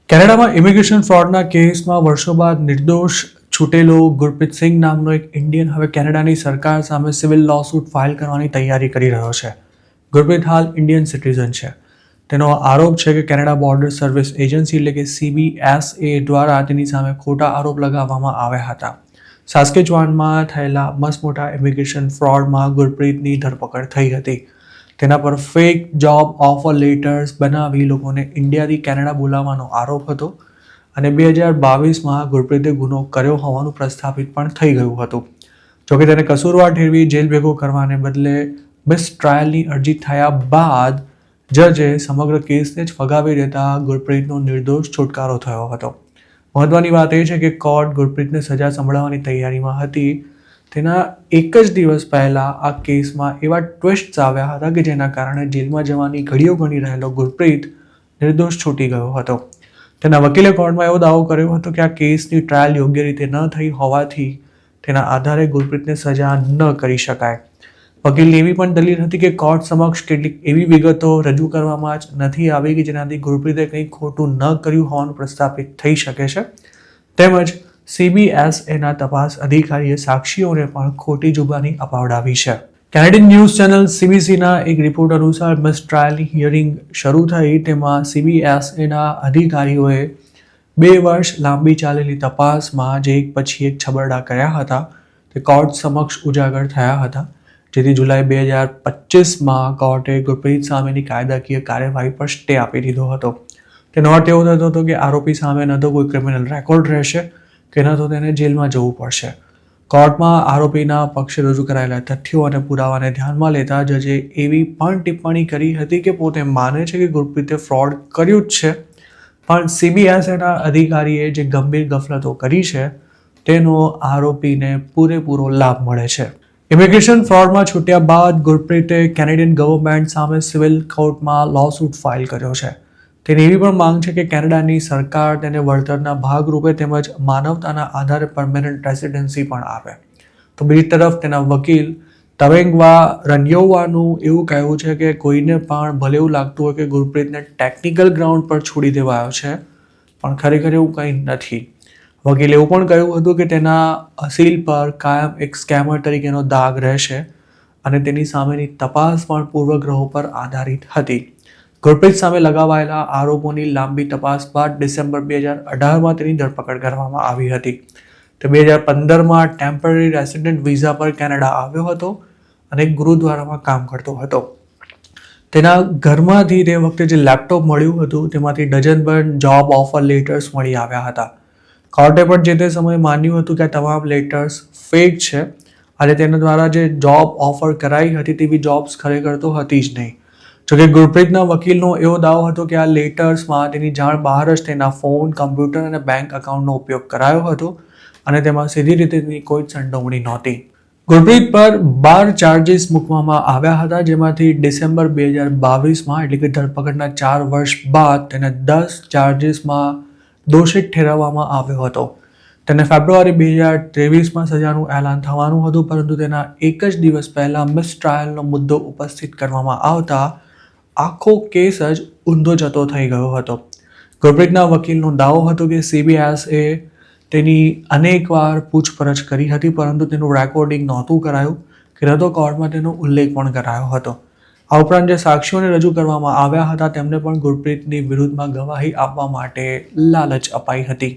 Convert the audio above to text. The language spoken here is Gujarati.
કેનેડામાં ઇમિગ્રેશન ફ્રોડના કેસમાં વર્ષો બાદ નિર્દોષ છૂટેલો ગુરપ્રીત સિંઘ નામનો એક ઇન્ડિયન હવે કેનેડાની સરકાર સામે સિવિલ લોસૂટ ફાઇલ કરવાની તૈયારી કરી રહ્યો છે. ગુરપ્રીત હાલ ઇન્ડિયન સિટીઝન છે. તેનો આરોપ છે કે કેનેડા બોર્ડર સર્વિસ એજન્સી એટલે કે CBSA દ્વારા તેની સામે ખોટા આરોપ લગાવવામાં આવ્યા હતા. સાસ્કેચુઆનમાં થયેલા મસમોટા ઇમિગ્રેશન ફ્રોડમાં ગુરપ્રીતની ધરપકડ થઈ હતી. તેના પર ફેક જોબ ઓફર લેટર્સ બનાવી લોકોને ઇન્ડિયાથી કેનેડા બોલાવવાનો આરોપ હતો અને 2022માં ગુરપ્રીતે ગુનો કર્યો હોવાનું પ્રસ્થાપિત પણ થઈ ગયું હતું. જોકે તેને કસૂરવાર ઠેરવી જેલ ભેગો કરવાને બદલે મિસ ટ્રાયલની અરજી થયા બાદ જજે સમગ્ર કેસને જ ફગાવી દેતા ગુરપ્રીતનો નિર્દોષ છુટકારો થયો હતો. મહત્વની વાત એ છે કે કોર્ટ ગુરપ્રીતને સજા સંભળાવવાની તૈયારીમાં હતી. તેના એક જ દિવસ પહેલા આ કેસમાં એવા ટ્વિસ્ટ્સ આવ્યા હતા કે જેના કારણે જેલમાં જવાની ઘડીઓ ગણી રહેલો ગુરપ્રીત નિર્દોષ છૂટી ગયો હતો. તેના વકીલે કોર્ટમાં એવો દાવો કર્યો હતો કે આ કેસની ટ્રાયલ યોગ્ય રીતે ન થઈ હોવાથી તેના આધારે ગુરપ્રીતને સજા ન કરી શકાય. વકીલની એવી પણ દલીલ હતી કે કોર્ટ સમક્ષ કેટલીક એવી વિગતો રજૂ કરવામાં જ નથી આવી કે જેનાથી ગુરપ્રીતે કંઈ ખોટું ન કર્યું હોવાનું પ્રસ્થાપિત થઈ શકે છે. તેમજ CBSAના તપાસ અધિકારીએ સાક્ષીઓને પણ ખોટી જુબાની અપાવડાવી છે. કેનેડિયન ન્યૂઝ ચેનલ CBCના એક રિપોર્ટ અનુસાર મિસ ટ્રાયલની હિયરિંગ શરૂ થઈ તેમાં CBSAના અધિકારીઓએ 2 વર્ષ લાંબી ચાલેલી તપાસમાં જે એક પછી એક છબરડા કર્યા હતા તે કોર્ટ સમક્ષ ઉજાગર થયા હતા, જેથી જુલાઈ 2025માં કોર્ટે ગુરપ્રીત સામેની કાયદાકીય કાર્યવાહી પર સ્ટે આપી દીધો હતો. તેનો અર્થ એવો થતો હતો કે આરોપી સામે ન તો કોઈ ક્રિમિનલ રેકોર્ડ રહેશે કે ન તો તેને જેલમાં જવું પડશે. કોર્ટમાં આરોપીના પક્ષે રજૂ કરાયેલા તથ્યો અને પુરાવાને ધ્યાનમાં લેતા જજે એવી પણ ટિપ્પણી કરી હતી કે પોતે માને છે કે ગુરપ્રીતે ફ્રોડ કર્યું જ છે, પણ CBSAના અધિકારીએ જે ગંભીર ગફલતો કરી છે તેનો આરોપીને પૂરેપૂરો લાભ મળે છે. ઇમિગ્રેશન ફ્રોડમાં છૂટ્યા બાદ ગુરપ્રીતે કેનેડિયન ગવર્મેન્ટ સામે સિવિલ કોર્ટમાં લોસૂટ ફાઇલ કર્યો છે. તેની એવી પણ માંગ છે કે કેનેડાની સરકાર તેને વળતરના ભાગરૂપે તેમજ માનવતાના આધારે પરમેનન્ટ રેસિડેન્સી પણ આપે. તો બીજી તરફ તેના વકીલ તવેંગવા રન્યોવાનું એવું કહેવું છે કે કોઈને પણ ભલે એવું લાગતું હોય કે ગુરપ્રીતને ટેકનિકલ ગ્રાઉન્ડ પર છોડી દેવાયો છે, પણ ખરેખર એવું કંઈ નથી. વકીલે એવું પણ કહ્યું હતું કે તેના અસીલ પર કાયમ એક સ્કેમર તરીકેનો દાગ રહેશે અને તેની સામેની તપાસ પણ પૂર્વગ્રહો પર આધારિત હતી. ગુરપ્રીત સામે લગાવાયેલા આરોપોની લાંબી તપાસ બાદ ડિસેમ્બર 2018માં તેની ધરપકડ કરવામાં આવી હતી. તે 2015માં ટેમ્પરરી રેસિડેન્ટ વિઝા પર કેનેડા આવ્યો હતો અને એક ગુરુદ્વારામાં કામ કરતો હતો. તેના ઘરમાંથી તે વખતે જે લેપટોપ મળ્યું હતું તેમાંથી ડઝનભર જોબ ઓફર લેટર્સ મળી આવ્યા હતા. કોર્ટે પણ જે તે સમયે માન્યું હતું કે આ તમામ લેટર્સ ફેક છે અને તેના દ્વારા જે જોબ ઓફર કરાઈ હતી તેવી જોબ્સ ખરેખર તો હતી જ નહીં. જોકે ગુરપ્રીતના વકીલનો એવો દાવો હતો કે આ લેટર્સમાં તેની જાણ બહાર જ તેના ફોન, કમ્પ્યુટર અને બેંક એકાઉન્ટનો ઉપયોગ કરાયો હતો અને તેમાં સીધી રીતે તેની કોઈ જ સંડોવણી નહોતી. ગુરપ્રીત પર 12 ચાર્જીસ મૂકવામાં આવ્યા હતા, જેમાંથી ડિસેમ્બર 2022માં એટલે કે ધરપકડના 4 વર્ષ બાદ તેને 10 ચાર્જીસમાં દોષિત ઠેરવવામાં આવ્યો હતો. તેને ફેબ્રુઆરી 2023માં સજાનું એલાન થવાનું હતું, પરંતુ તેના એક જ દિવસ પહેલા મિસ ટ્રાયલનો મુદ્દો ઉપસ્થિત કરવામાં આવતા આખો કેસ જ ઊંધો જતો થઈ ગયો હતો. ગુરપ્રીતના વકીલનો દાવો હતો કે CBSA તેની અનેકવાર પૂછપરછ કરી હતી, પરંતુ તેનું રેકોર્ડિંગ નહોતું કરાયું કે ન તો કોર્ટમાં તેનો ઉલ્લેખ પણ કરાયો હતો. આ ઉપરાંત જે સાક્ષીઓને રજૂ કરવામાં આવ્યા હતા તેમને પણ ગુરપ્રીતની વિરુદ્ધમાં ગવાહી આપવા માટે લાલચ અપાઈ હતી.